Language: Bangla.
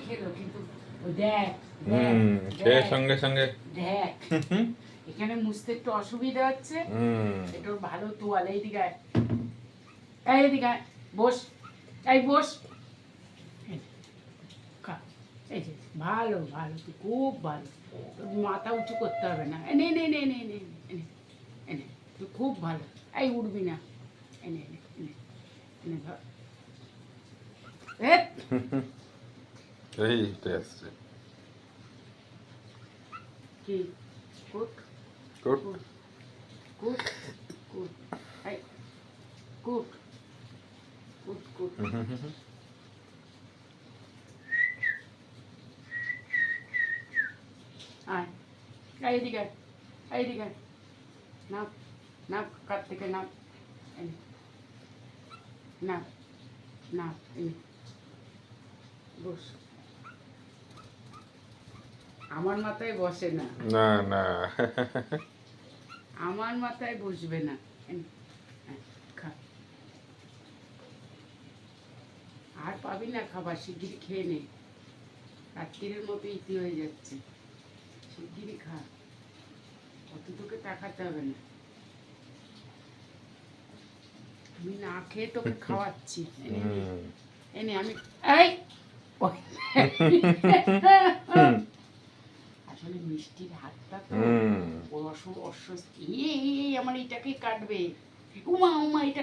খেলো কিন্তু ওই দেখ খেয়ে সঙ্গে সঙ্গে দেখ এখানে মুছতে একটু অসুবিধা হচ্ছে, একটু ভালো তোয়াল এইদিকে আয়, এইদিকে আয়, বস, এই বস, এই যে ভালো ভালো, তুই খুব ভালো, তোর মাথা উঁচু করতে হবে না, এনে নে নে নে নে এনে এনে, তুই খুব ভালো, এই উঠবি না, এনে এনে এনে এনে ধর, এই আসছে কি কুট গুড কুট কুট কুট, এই কুট কুট কুট, আয়, এইদিকে এইদিকে, নাপ নাপ কার থেকে নাপ, এনে নাপ নাপ এনে বস, আমার মাথায় বসে না, না না আমার মাথায় বসবে না, এনে, আয়, খা, আর পাবি না খাবার, শিগগিরি খেয়ে নে, রাত্রিরের মতো ইতি হয়ে যাচ্ছে, শিগগিরি খা, অত তোকে তাকাতে হবে না, আমি না খেয়ে তোকে খাওয়াচ্ছি, এনে নে, এনে আমি, এই আসলে মিষ্টির হাতটা তো অস্বস্তি, আমার এটাকে কাটবে, উমা উমা এটা